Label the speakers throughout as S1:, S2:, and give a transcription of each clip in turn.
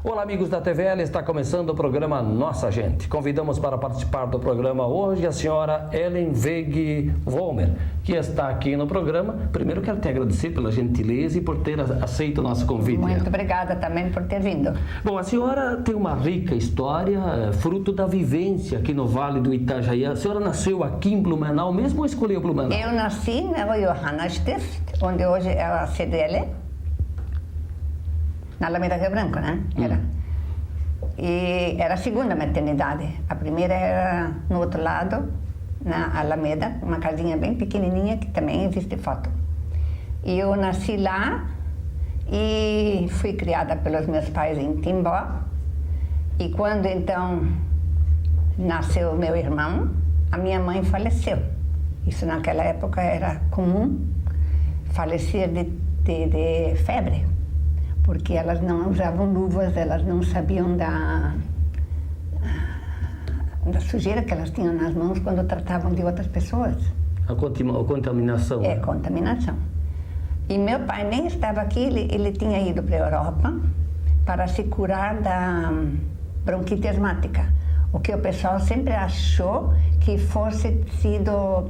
S1: Olá, amigos da TVL, está começando o programa Nossa Gente. Convidamos para participar do programa hoje a senhora Ellen Weg Vollmer, que está aqui no programa. Primeiro quero te agradecer pela gentileza e por ter aceito o nosso convite.
S2: Muito obrigada também por ter vindo.
S1: Bom, a senhora tem uma rica história, fruto da vivência aqui no Vale do Itajaí. A senhora nasceu aqui em Blumenau mesmo ou escolheu Blumenau?
S2: Eu nasci na Johannastift, onde hoje é a CDL. Na Alameda Rio Branco, né? Era. E era a segunda maternidade. A primeira era no outro lado, na Alameda, uma casinha bem pequenininha que também existe foto. E eu nasci lá e fui criada pelos meus pais em Timbó. E quando então nasceu meu irmão, a minha mãe faleceu. Isso naquela época era comum, falecer de febre. Porque elas não usavam luvas, elas não sabiam da sujeira que elas tinham nas mãos quando tratavam de outras pessoas.
S1: A contaminação.
S2: É, contaminação. E meu pai nem estava aqui, ele tinha ido para a Europa para se curar da bronquite asmática. O que o pessoal sempre achou que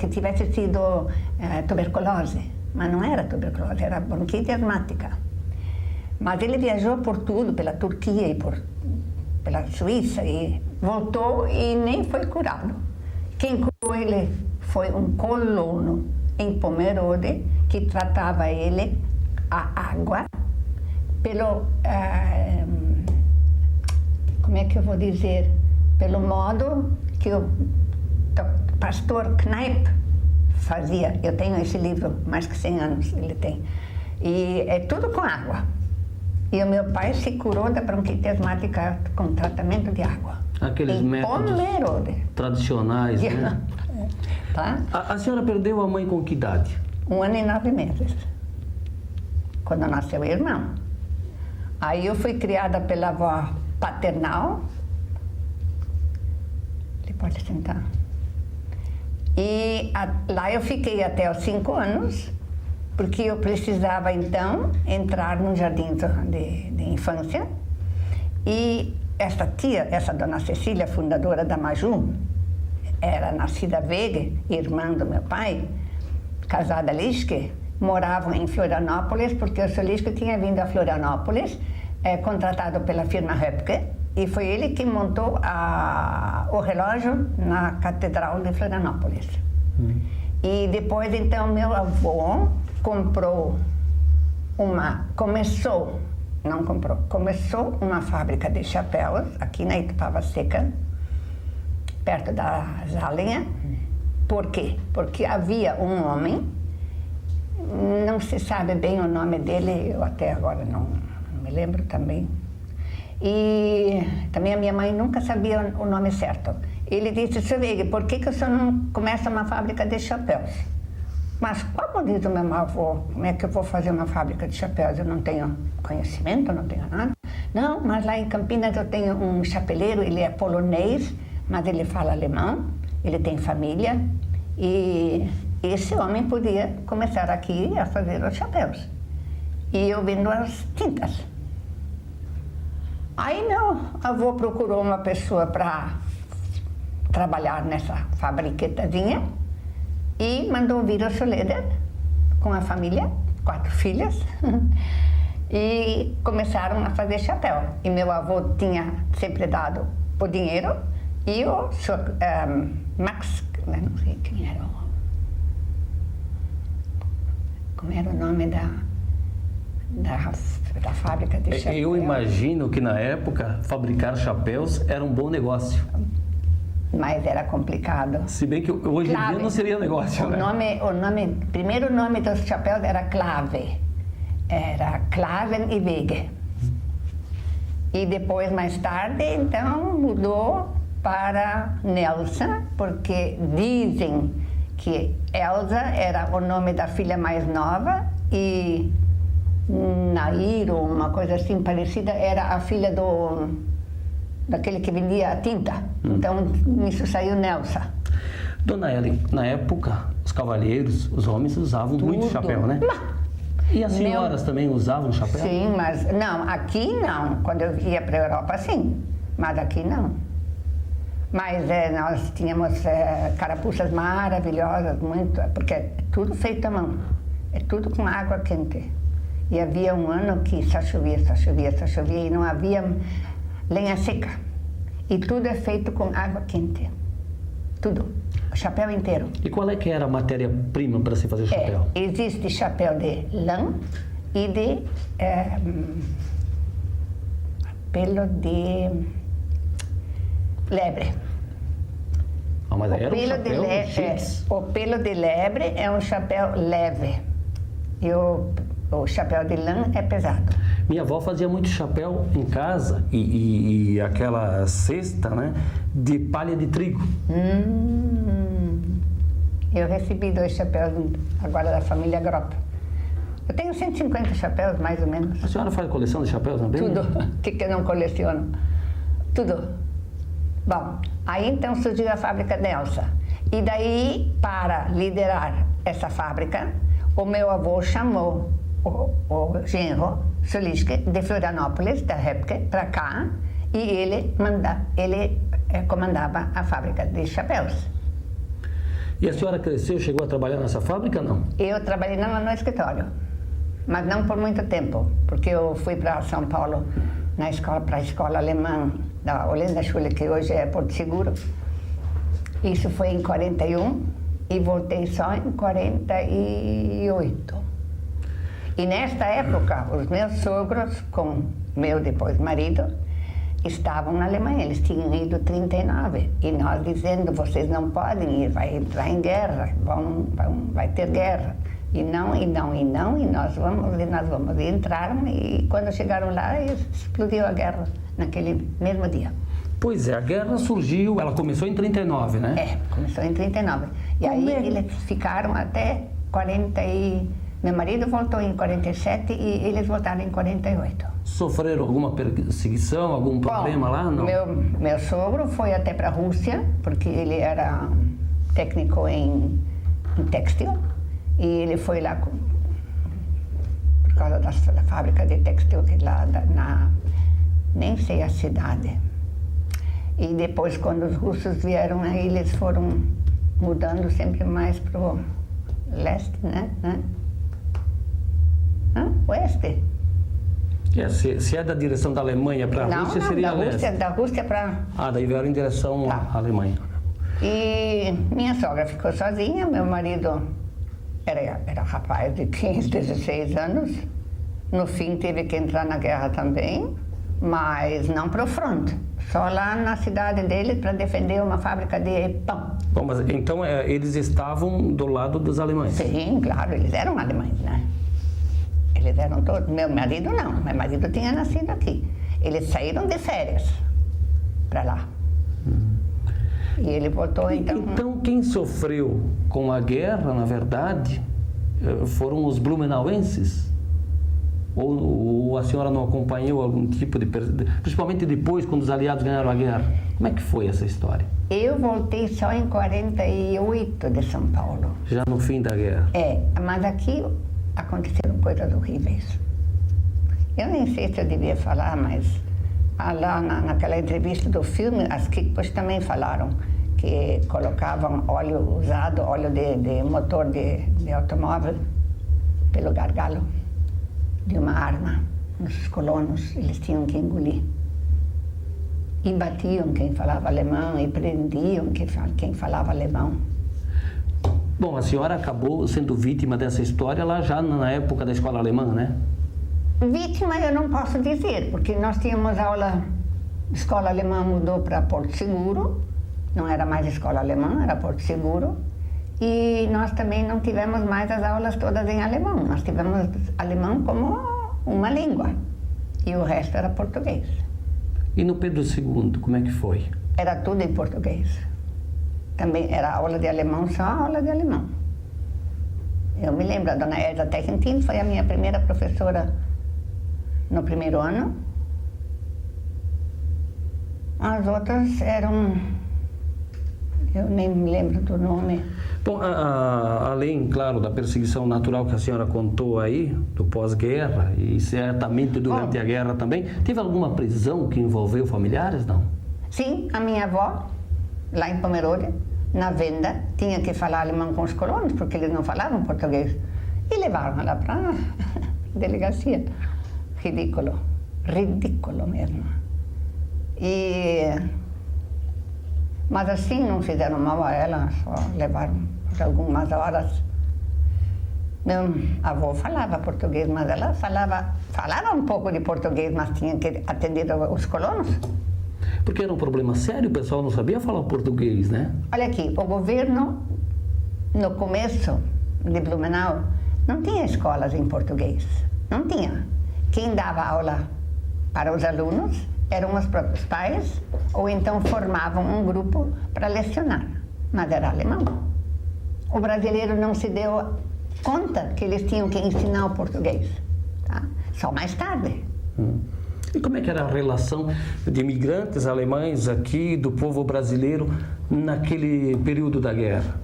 S2: tivesse sido tuberculose. Mas não era tuberculose, era bronquite asmática. Mas ele viajou por tudo, pela Turquia e pela Suíça, e voltou e nem foi curado. Quem curou ele foi um colono em Pomerode, que tratava ele, a água, pelo, como é que eu vou dizer, pelo modo que o pastor Kneipp fazia. Eu tenho esse livro, mais que 100 anos ele tem. E é tudo com água. E o meu pai se curou da bronquite asmática com tratamento de água.
S1: Aqueles métodos
S2: Pomerode.
S1: Tradicionais, né?
S2: Tá?
S1: A senhora perdeu a mãe com que idade?
S2: 1 ano e 9 meses, quando nasceu o irmão. Aí eu fui criada pela avó paternal. Ele pode sentar. E lá eu fiquei até os 5 anos, porque eu precisava, então, entrar no jardim de infância. E essa tia, essa dona Cecília, fundadora da Maju, era nascida Weg, irmã do meu pai, casada Lischke, moravam em Florianópolis, porque o seu Lischke tinha vindo a Florianópolis, contratado pela firma Höpke, e foi ele que montou o relógio na Catedral de Florianópolis. E depois, então, meu avô começou uma fábrica de chapéus aqui na Itupava Seca, perto da Zalinha. Por quê? Porque havia um homem, não se sabe bem o nome dele, eu até agora não me lembro também. E também a minha mãe nunca sabia o nome certo. Ele disse: "Seu Weg, por que o senhor não começa uma fábrica de chapéus?" Mas como diz o meu avô, como é que eu vou fazer uma fábrica de chapéus? Eu não tenho conhecimento, não tenho nada. Não, mas lá em Campinas eu tenho um chapeleiro, ele é polonês, mas ele fala alemão, ele tem família, e esse homem podia começar aqui a fazer os chapéus. E eu vendo as tintas. Aí meu avô procurou uma pessoa para trabalhar nessa fabriquetazinha e mandou vir o Schleder com a família, 4 filhas, e começaram a fazer chapéu. E meu avô tinha sempre dado o dinheiro, e o Max, não sei quem era, como era o nome da fábrica de chapéu.
S1: Eu imagino que na época fabricar chapéus era um bom negócio.
S2: Mas era complicado.
S1: Se bem que hoje em dia não seria negócio, né?
S2: Primeiro nome dos chapéus era Clave. Era Klaven e Weg. E depois, mais tarde, então, mudou para Nelsa, porque dizem que Elsa era o nome da filha mais nova e Nairo, uma coisa assim parecida, era a filha daquele que vendia a tinta. Então, nisso saiu Nelsa.
S1: Dona Ellen, na época, os cavalheiros, os homens usavam muito chapéu, né? E as senhoras também usavam chapéu?
S2: Sim, mas não, aqui não. Quando eu ia para a Europa, sim, mas aqui não. Mas nós tínhamos carapuças maravilhosas, muito, porque é tudo feito à mão, é tudo com água quente. E havia um ano que só chovia, só chovia, só chovia e não havia lenha seca. E tudo é feito com água quente, tudo, o chapéu inteiro.
S1: E qual é que era a matéria-prima para se fazer chapéu?
S2: Existe chapéu de lã e de pelo de lebre.
S1: Ah, mas era um chapéu chiques.
S2: O pelo de lebre é um chapéu leve e o chapéu de lã é pesado.
S1: Minha avó fazia muito chapéu em casa e aquela cesta, né, de palha de trigo.
S2: Eu recebi 2 chapéus agora da família Grop. Eu tenho 150 chapéus, mais ou menos.
S1: A senhora faz coleção de chapéus também?
S2: Tudo. O que eu não coleciono? Tudo. Bom, aí então surgiu a fábrica Nelsa. E daí, para liderar essa fábrica, o meu avô chamou o genro Solisque de Florianópolis, da Repke, para cá, e ele comandava a fábrica de chapéus.
S1: E a senhora cresceu, chegou a trabalhar nessa fábrica, não?
S2: Eu trabalhei no escritório, mas não por muito tempo, porque eu fui para São Paulo para a escola alemã da Holanda Schule, que hoje é Porto Seguro. Isso foi em 41 e voltei só em 48. E nesta época, os meus sogros, com meu depois marido, estavam na Alemanha. Eles tinham ido 39 e nós dizendo, vocês não podem ir, vai entrar em guerra, vai ter guerra. E nós vamos. E entraram e quando chegaram lá, explodiu a guerra naquele mesmo dia.
S1: Pois é, a guerra surgiu, ela começou em 39, né?
S2: Começou em 39. E aí eles ficaram até 40 e... Meu marido voltou em 47 e eles voltaram em 48.
S1: Sofreram alguma perseguição, algum problema lá? Não?
S2: Meu sogro foi até para a Rússia, porque ele era técnico em têxtil. E ele foi lá por causa da fábrica de têxtil, que lá nem sei a cidade. E depois, quando os russos vieram aí, eles foram mudando sempre mais para o leste, né? Oeste.
S1: Se é da direção da Alemanha para a Rússia, seria leste.
S2: Da Rússia para...
S1: daí vieram em direção à Alemanha.
S2: E minha sogra ficou sozinha, meu marido era rapaz de 15, 16 anos. No fim teve que entrar na guerra também, mas não para o fronte. Só lá na cidade dele para defender uma fábrica de pão.
S1: Bom, mas então eles estavam do lado dos alemães?
S2: Sim, claro, eles eram alemães, né? Eles eram todos. Meu marido não, meu marido tinha nascido aqui. Eles saíram de férias para lá. E ele voltou então...
S1: Então quem sofreu com a guerra, na verdade, foram os blumenauenses? Ou a senhora não acompanhou algum tipo de... Principalmente depois, quando os aliados ganharam a guerra. Como é que foi essa história?
S2: Eu voltei só em 48 de São Paulo.
S1: Já no fim da guerra?
S2: Mas aqui aconteceram coisas horríveis. Eu nem sei se eu devia falar, mas lá naquela entrevista do filme, as Kikpos também falaram que colocavam óleo usado, óleo de motor de automóvel, pelo gargalo de uma arma nos colonos, eles tinham que engolir. E batiam quem falava alemão e prendiam quem falava alemão.
S1: Bom, a senhora acabou sendo vítima dessa história lá já na época da escola alemã, né?
S2: Vítima eu não posso dizer, porque nós tínhamos aula, a escola alemã mudou para Porto Seguro, não era mais escola alemã, era Porto Seguro, e nós também não tivemos mais as aulas todas em alemão, nós tivemos alemão como uma língua, e o resto era português.
S1: E no Pedro II, como é que foi?
S2: Era tudo em português. Também era aula de alemão, só aula de alemão. Eu me lembro, a dona Elza Techentin foi a minha primeira professora no primeiro ano. As outras eram... Eu nem me lembro do nome.
S1: Bom, além, claro, da perseguição natural que a senhora contou aí, do pós-guerra, e certamente durante a guerra também, teve alguma prisão que envolveu familiares, não?
S2: Sim, a minha avó, lá em Pomerode, na venda, tinha que falar alemão com os colonos, porque eles não falavam português. E levaram ela para a delegacia. Ridículo. Ridículo mesmo. Mas assim não fizeram mal a ela, só levaram por algumas horas. Meu avô falava português, mas ela falava um pouco de português, mas tinha que atender os colonos.
S1: Porque era um problema sério, o pessoal não sabia falar português, né?
S2: Olha aqui, o governo, no começo de Blumenau, não tinha escolas em português. Não tinha. Quem dava aula para os alunos eram os próprios pais, ou então formavam um grupo para lecionar, mas era alemão. O brasileiro não se deu conta que eles tinham que ensinar o português, tá? Só mais tarde.
S1: E como é que era a relação de imigrantes alemães aqui, do povo brasileiro, naquele período da guerra?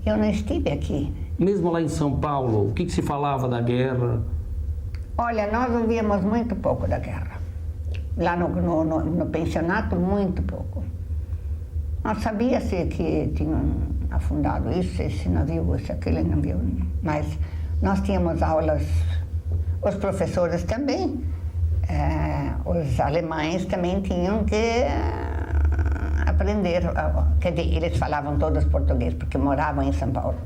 S2: Eu não estive aqui.
S1: Mesmo lá em São Paulo, o que se falava da guerra?
S2: Olha, nós ouvíamos muito pouco da guerra. Lá no pensionato, muito pouco. Nós sabia-se que tinham afundado isso, esse navio, aquele navio, mas nós tínhamos aulas, os professores também, os alemães também tinham que aprender, quer dizer, eles falavam todos português, porque moravam em São Paulo,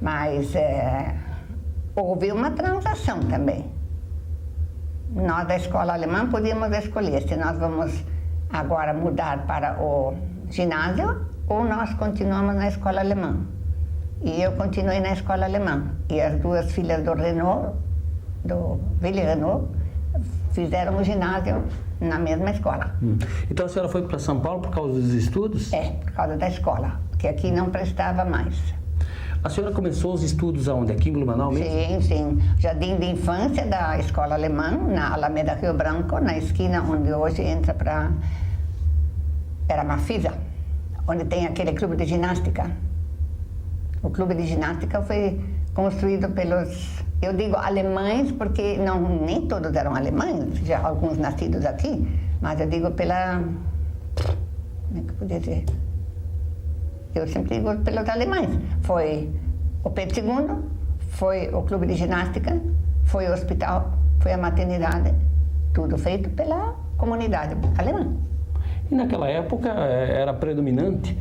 S2: mas houve uma transação também. Nós da escola alemã podíamos escolher se nós vamos agora mudar para o ginásio ou nós continuamos na escola alemã. E eu continuei na escola alemã. E as duas filhas do Renault, do Willy Renault, fizeram o ginásio na mesma escola.
S1: Então a senhora foi para São Paulo por causa dos estudos?
S2: Por causa da escola, que aqui não prestava mais.
S1: A senhora começou os estudos aonde? Aqui em Blumenau mesmo?
S2: Sim, sim. Jardim de infância da escola alemã, na Alameda Rio Branco, na esquina onde hoje entra para... Era Mafisa, onde tem aquele clube de ginástica. O clube de ginástica foi construído pelos... Eu digo alemães porque nem todos eram alemães, já alguns nascidos aqui, mas eu digo pela... Como é que eu podia dizer? Eu sempre digo pelos alemães. Foi o Pedro II, foi o clube de ginástica, foi o hospital, foi a maternidade, tudo feito pela comunidade alemã.
S1: E naquela época era predominante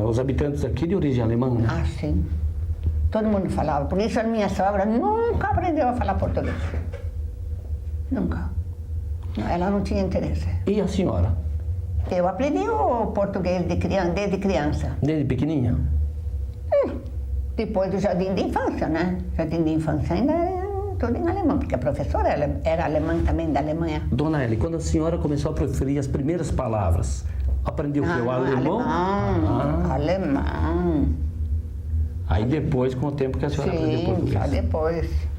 S1: os habitantes aqui de origem alemã, né?
S2: Ah, sim. Todo mundo falava. Por isso a minha sogra nunca aprendeu a falar português. Nunca. Ela não tinha interesse.
S1: E a senhora?
S2: Eu aprendi o português desde criança.
S1: Desde pequenininha?
S2: Depois do jardim de infância, né? Jardim de infância ainda era tudo em alemão, porque a professora era alemã também, da Alemanha.
S1: Dona Eli, quando a senhora começou a proferir as primeiras palavras, aprendeu o que? O alemão?
S2: Alemão.
S1: Aí depois, com o tempo que a senhora aprendeu português?
S2: Só depois.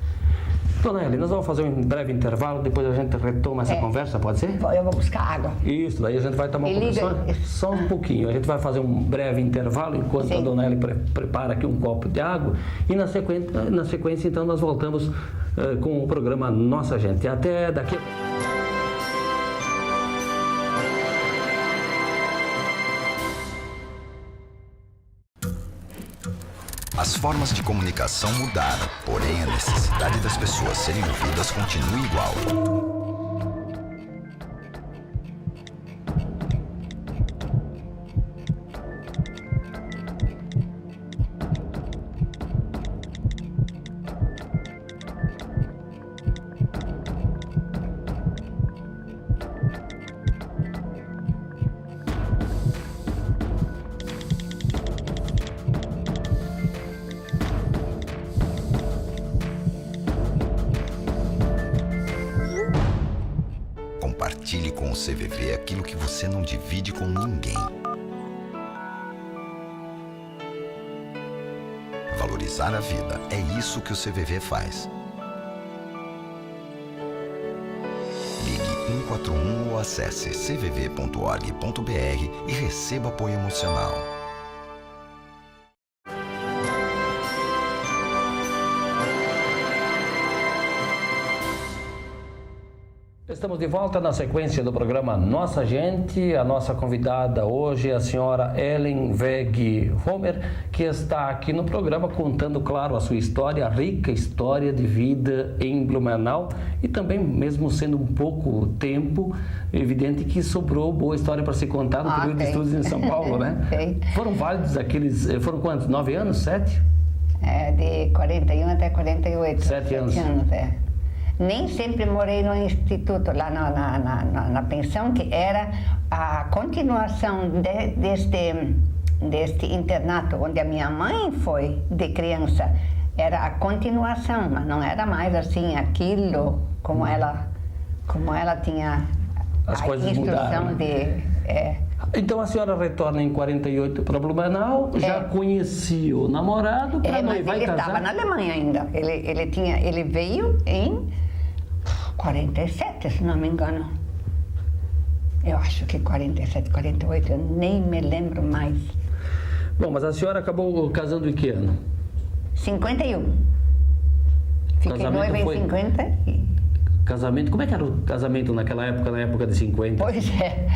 S1: Dona Eli, nós vamos fazer um breve intervalo, depois a gente retoma essa conversa, pode ser?
S2: Eu vou buscar água.
S1: Isso, daí a gente vai tomar só um pouquinho. A gente vai fazer um breve intervalo enquanto a Dona Eli prepara aqui um copo de água. E na sequência então, nós voltamos com o programa Nossa Gente. Até daqui.
S3: As formas de comunicação mudaram, porém a necessidade das pessoas serem ouvidas continua igual. Compartilhe com o CVV aquilo que você não divide com ninguém. Valorizar a vida, é isso que o CVV faz. Ligue 141 ou acesse cvv.org.br e receba apoio emocional.
S1: Estamos de volta na sequência do programa Nossa Gente. A nossa convidada hoje é a senhora Ellen Weg Homer, que está aqui no programa contando, claro, a sua história, a rica história de vida em Blumenau e também, mesmo sendo um pouco tempo, evidente que sobrou boa história para se contar no período de estudos em São Paulo, né? Foram válidos aqueles, foram quantos? 9 anos? 7?
S2: De 41 até 48.
S1: 7 anos.
S2: Nem sempre morei no instituto, lá na pensão, que era a continuação deste internato, onde a minha mãe foi de criança. Era a continuação, mas não era mais assim, aquilo, como ela tinha
S1: as
S2: a
S1: coisas
S2: instrução
S1: mudaram.
S2: Então
S1: a senhora retorna em 48 para Blumenau, já conhecia o namorado para noivar e casar?
S2: Ele estava na Alemanha ainda. Ele veio em 47, se não me engano. Eu acho que 47, 48, eu nem me lembro mais.
S1: Bom, mas a senhora acabou casando em que ano?
S2: 51. Fiquei noiva em 50.
S1: Casamento, como é que era o casamento naquela época, na época de 50?
S2: Pois é.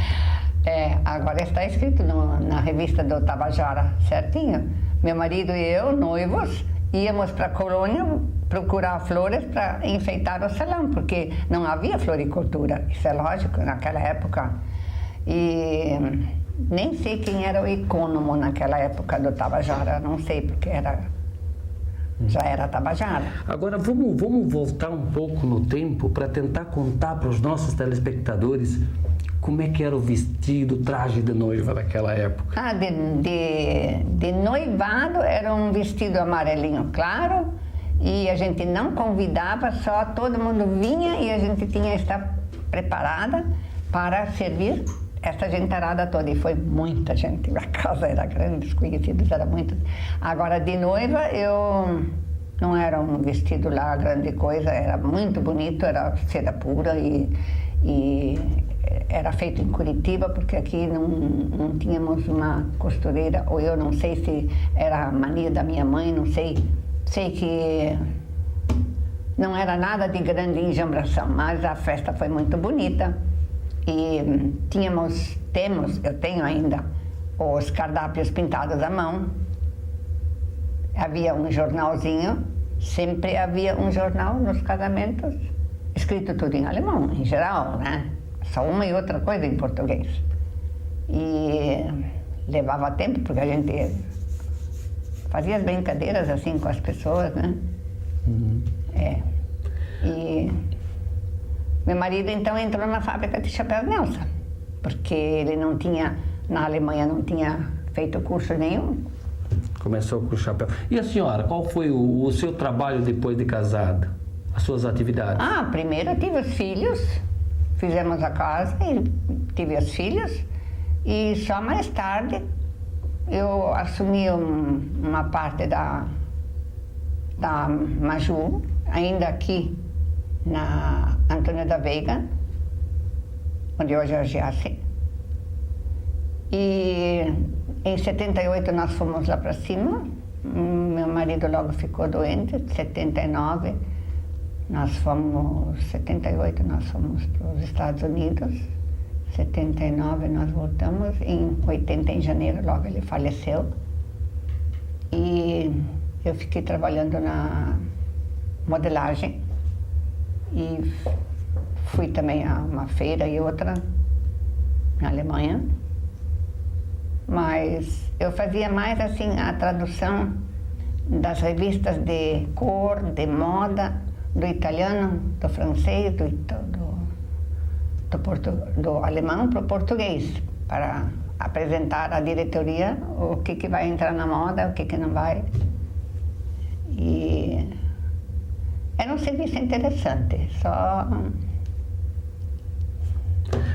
S2: Agora está escrito na revista do Tabajara, certinho. Meu marido e eu, noivos, íamos para a colônia procurar flores para enfeitar o salão, porque não havia floricultura, isso é lógico, naquela época. E nem sei quem era o econômico naquela época do Tabajara, não sei, porque já era Tabajara.
S1: Agora, vamos voltar um pouco no tempo para tentar contar para os nossos telespectadores como é que era o vestido, o traje de noiva naquela época.
S2: De noivado era um vestido amarelinho claro e a gente não convidava, só todo mundo vinha e a gente tinha que estar preparada para servir essa gentarada toda. E foi muita gente, a casa era grande, os conhecidos eram muitos. Agora, de noiva, não era um vestido lá, grande coisa, era muito bonito, era seda pura e era feito em Curitiba, porque aqui não tínhamos uma costureira, ou eu não sei se era a mania da minha mãe, não sei. Sei que não era nada de grande enjambração, mas a festa foi muito bonita. E eu tenho ainda os cardápios pintados à mão. Havia um jornalzinho, sempre havia um jornal nos casamentos, escrito tudo em alemão, em geral, né? Só uma e outra coisa em português. E levava tempo, porque a gente fazia as brincadeiras assim com as pessoas, né? E meu marido então entrou na fábrica de chapéus Nelson, porque ele na Alemanha não tinha feito curso nenhum.
S1: Começou com o chapéu. E a senhora, qual foi o seu trabalho depois de casada? As suas atividades?
S2: Primeiro eu tive os filhos, fizemos a casa e tive os filhos, e só mais tarde eu assumi uma parte da Maju, ainda aqui na Antônio da Veiga, onde hoje é a Giasse. E em 78 nós fomos lá para cima, meu marido logo ficou doente, 79 78 nós fomos para os Estados Unidos, 79 nós voltamos, em 80 em janeiro logo ele faleceu. E eu fiquei trabalhando na modelagem e fui também a uma feira e outra na Alemanha, mas eu fazia mais assim a tradução das revistas de cor, de moda, do italiano, do francês, do alemão para o português, para apresentar à diretoria o que vai entrar na moda, o que não vai. E era um serviço interessante, só...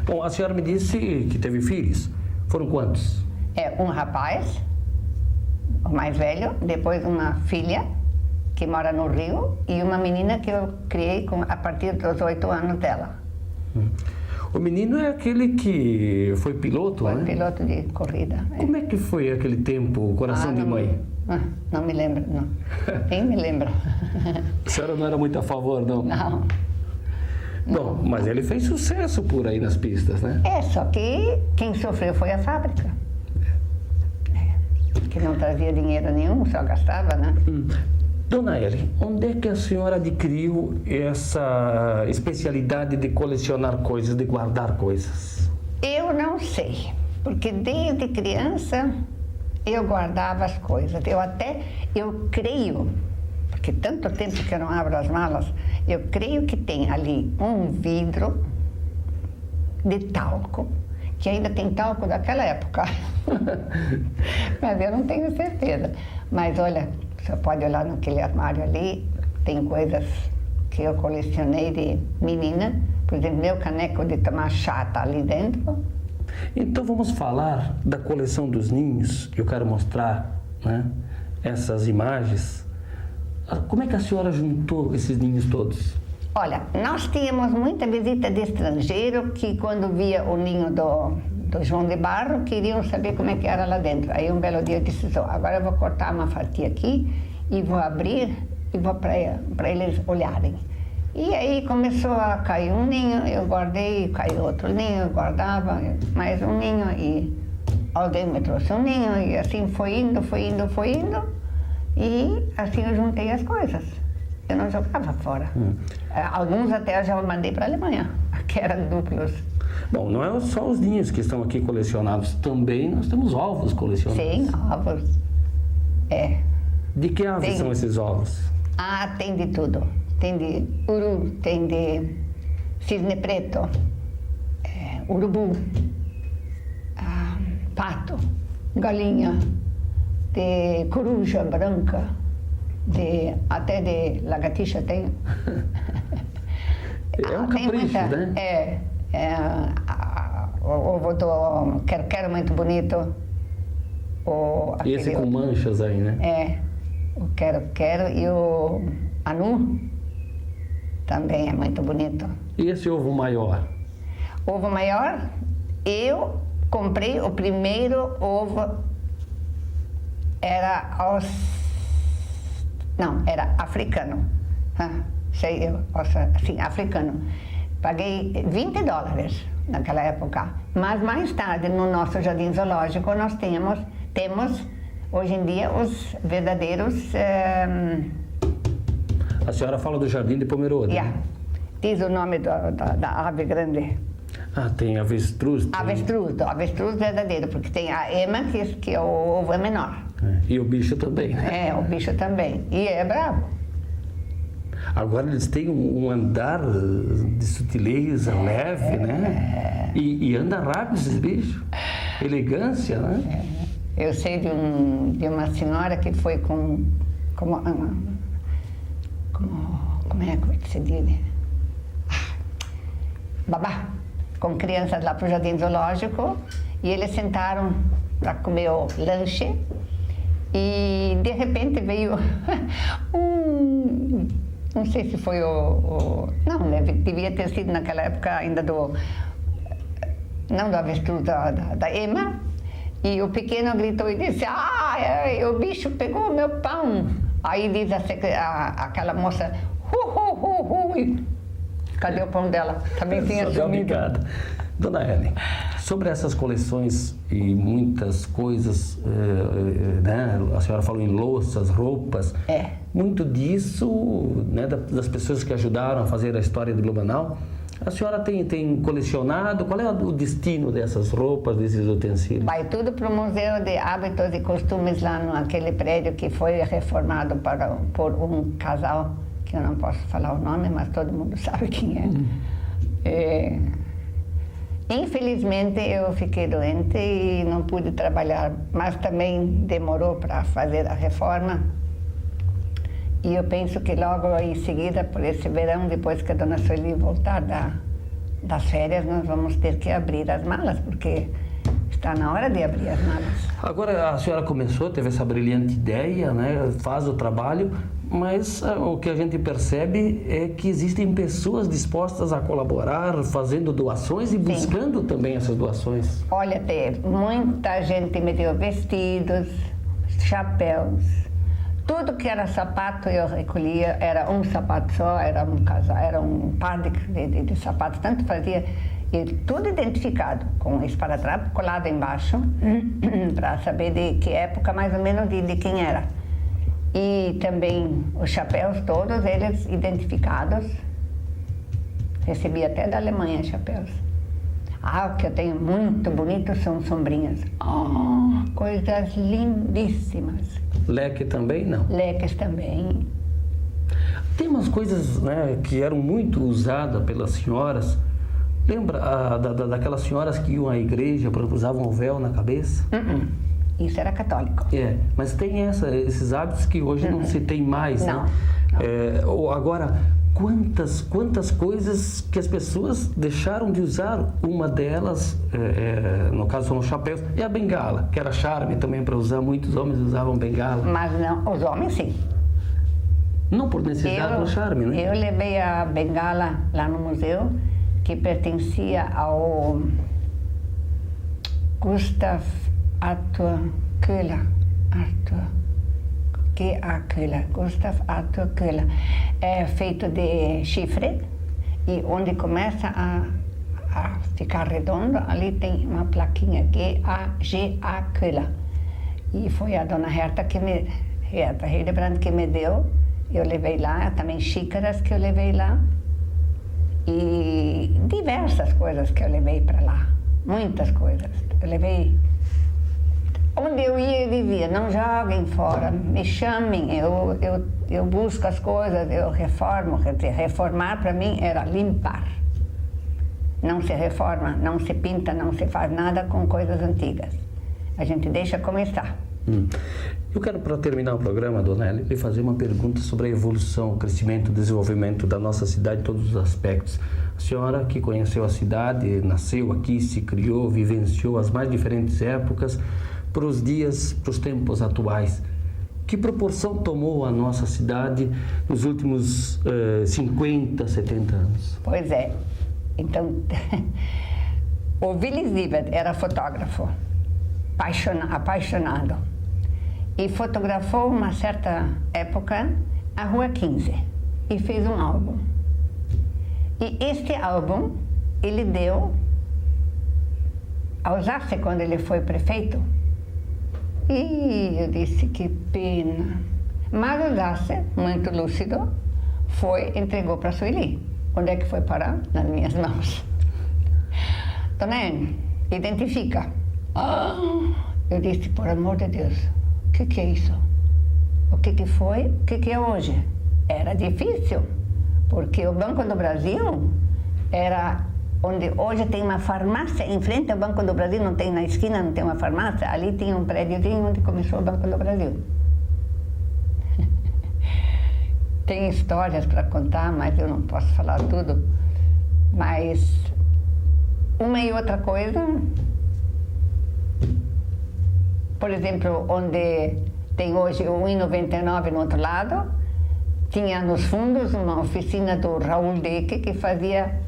S1: Bom, a senhora me disse que teve filhos. Foram quantos?
S2: Um rapaz, o mais velho, depois uma filha, que mora no Rio, e uma menina que eu criei a partir dos 8 anos dela.
S1: O menino é aquele que foi piloto, né?
S2: Foi piloto de corrida.
S1: Como é que foi aquele tempo, coração de mãe?
S2: Não me lembro, não. Nem me lembro.
S1: A senhora não era muito a favor, não?
S2: Não.
S1: Bom, mas ele fez sucesso por aí nas pistas, né?
S2: Só que quem sofreu foi a fábrica. Que não trazia dinheiro nenhum, só gastava, né?
S1: Dona Ellen, onde é que a senhora adquiriu essa especialidade de colecionar coisas, de guardar coisas?
S2: Eu não sei, porque desde criança eu guardava as coisas. Eu creio, porque tanto tempo que eu não abro as malas, eu creio que tem ali um vidro de talco, que ainda tem talco daquela época. Mas eu não tenho certeza. Mas olha, você pode olhar naquele armário ali, tem coisas que eu colecionei de menina. Por exemplo, meu caneco de tomar chá está ali dentro.
S1: Então vamos falar da coleção dos ninhos, que eu quero mostrar, né, essas imagens. Como é que a senhora juntou esses ninhos todos?
S2: Olha, nós tínhamos muita visita de estrangeiro que quando via o ninho do João de Barro, queriam saber como é que era lá dentro. Aí um belo dia eu disse, agora eu vou cortar uma fatia aqui e vou abrir e vou para eles olharem. E aí começou a cair um ninho, eu guardei, caiu outro ninho, eu guardava mais um ninho e alguém me trouxe um ninho e assim foi indo. E assim eu juntei as coisas. Eu não jogava fora. Alguns até eu já mandei para a Alemanha, que eram duplos.
S1: Bom, não é só os ninhos que estão aqui colecionados, também nós temos ovos colecionados.
S2: Sim, ovos.
S1: De que aves são esses ovos?
S2: Tem de tudo. Tem de uru, tem de cisne preto, urubu, pato, galinha, de coruja branca, até de lagartixa tem.
S1: É um capricho, né?
S2: O ovo do quero muito bonito.
S1: E esse com manchas aí, né?
S2: O quero e o anu também é muito bonito.
S1: E esse ovo maior?
S2: Ovo maior, eu comprei o primeiro ovo, era africano. Africano. Paguei $20 naquela época. Mas mais tarde, no nosso jardim zoológico, nós temos hoje em dia os verdadeiros...
S1: A senhora fala do Jardim de Pomerode?
S2: Diz o nome da ave grande.
S1: Tem avestruz.
S2: Avestruz verdadeiro, porque tem a ema, que o ovo é menor.
S1: E o bicho também, né?
S2: O bicho também. E é bravo.
S1: Agora eles têm um andar de sutileza leve, né? E anda rápido esses bichos. Elegância, né?
S2: Eu sei de uma senhora que foi como é que se diz? Babá, com crianças lá para o Jardim Zoológico, e eles sentaram para comer o lanche, e de repente veio não sei se foi não, devia ter sido naquela época ainda não do avestruz, da ema, e o pequeno gritou e disse, o bicho pegou o meu pão. Aí diz aquela moça, cadê o pão dela? Também tinha sumido.
S1: Dona Ellen, sobre essas coleções e muitas coisas, né? A senhora falou em louças, roupas. Muito disso, né, das pessoas que ajudaram a fazer a história de Blumenau. A senhora tem colecionado? Qual é o destino dessas roupas, desses utensílios?
S2: Vai tudo para o Museu de Hábitos e Costumes, lá naquele prédio que foi reformado por um casal, que eu não posso falar o nome, mas todo mundo sabe quem é. Infelizmente, eu fiquei doente e não pude trabalhar, mas também demorou para fazer a reforma. E eu penso que logo em seguida, por esse verão, depois que a dona Sueli voltar das férias, nós vamos ter que abrir as malas, porque está na hora de abrir as malas.
S1: Agora, a senhora teve essa brilhante ideia, né? Faz o trabalho, mas o que a gente percebe é que existem pessoas dispostas a colaborar, fazendo doações e buscando também essas doações.
S2: Olha, muita gente me deu vestidos, chapéus, Tudo que era sapato eu recolhia, era um sapato só, era um par de sapatos, tanto fazia, e tudo identificado, com esparadrapo colado embaixo, para saber de que época, mais ou menos, de quem era. E também os chapéus, todos eles identificados. Recebi até da Alemanha chapéus. O que eu tenho muito bonito são sombrinhas. Coisas lindíssimas.
S1: Leque também, não?
S2: Leques também.
S1: Tem umas coisas, né, que eram muito usadas pelas senhoras. Lembra daquelas senhoras que iam à igreja, por exemplo, usavam o véu na cabeça?
S2: Isso era católico.
S1: Mas tem esses hábitos que hoje não se tem mais,
S2: não,
S1: né? Agora, quantas coisas que as pessoas deixaram de usar, uma delas, no caso são os chapéus, e a bengala, que era charme também para usar, muitos homens usavam bengala.
S2: Mas não, os homens sim.
S1: Não por necessidade do charme, né?
S2: Eu levei a bengala lá no museu, que pertencia ao Gustav Arthur Köhler. Gustav Arthur Köhler. É feito de chifre, e onde começa a ficar redondo, ali tem uma plaquinha G.A. Köhler. E foi a dona Herta Hildebrand que me deu. Eu levei lá, também xícaras que eu levei lá. E diversas coisas que eu levei para lá. Muitas coisas. Eu levei. Onde eu ia, eu dizia, não joguem fora, me chamem, eu busco as coisas, eu reformo. Quer dizer, reformar para mim era limpar. Não se reforma, não se pinta, não se faz nada com coisas antigas. A gente deixa como está.
S1: Eu quero, para terminar o programa, dona Ellen, lhe fazer uma pergunta sobre a evolução, o crescimento, o desenvolvimento da nossa cidade em todos os aspectos. A senhora que conheceu a cidade, nasceu aqui, se criou, vivenciou as mais diferentes épocas, para os dias, para os tempos atuais. Que proporção tomou a nossa cidade nos últimos 50, 70 anos?
S2: Pois é. Então, o Willy Siebert era fotógrafo, apaixonado. E fotografou uma certa época a Rua 15 e fez um álbum. E este álbum ele deu ao Zasse quando ele foi prefeito. E eu disse, que pena. Mas o Zasse, muito lúcido, entregou para a Sueli. Onde é que foi parar? Nas minhas mãos. Dona Anne, identifica. Eu disse, por amor de Deus, o que é isso? O que foi? O que é hoje? Era difícil, porque o Banco do Brasil era onde hoje tem uma farmácia, em frente ao Banco do Brasil, não tem na esquina, não tem uma farmácia, ali tinha um prédiozinho onde começou o Banco do Brasil. Tem histórias para contar, mas eu não posso falar tudo. Mas uma e outra coisa, por exemplo, onde tem hoje o 1,99 no outro lado, tinha nos fundos uma oficina do Raul Deque que fazia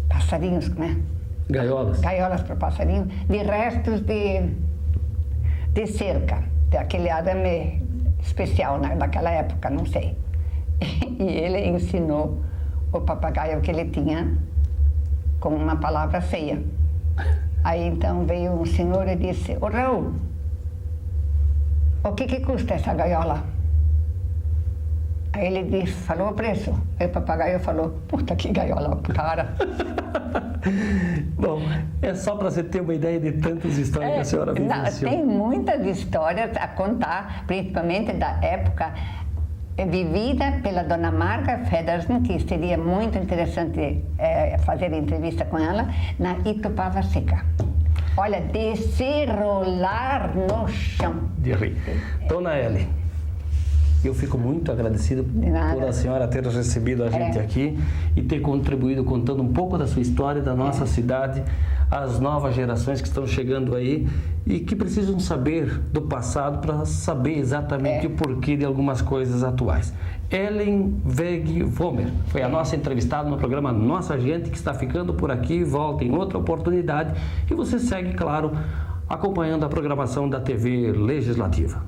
S2: passarinhos, né?
S1: Gaiolas.
S2: Gaiolas para passarinhos, de restos de cerca, daquele arame especial daquela época, não sei. E ele ensinou o papagaio que ele tinha com uma palavra feia. Aí então veio um senhor e disse, ô Raul, o que custa essa gaiola? Aí ele disse, falou o preço. Aí o papagaio falou, puta, que gaiola cara.
S1: Bom, é só para você ter uma ideia de tantas histórias que a senhora vivenciou.
S2: Tem muitas histórias a contar, principalmente da época vivida pela dona Marga Federsen, que seria muito interessante fazer entrevista com ela, na Itupava Seca. Olha, de se rolar no chão.
S1: De rir. Dona Ellen, eu fico muito agradecido por a senhora ter recebido a gente aqui e ter contribuído contando um pouco da sua história, da nossa cidade, às novas gerações que estão chegando aí e que precisam saber do passado para saber exatamente o porquê de algumas coisas atuais. Ellen Weg Vollmer foi a nossa entrevistada no programa Nossa Gente, que está ficando por aqui. Volta em outra oportunidade e você segue, claro, acompanhando a programação da TV Legislativa.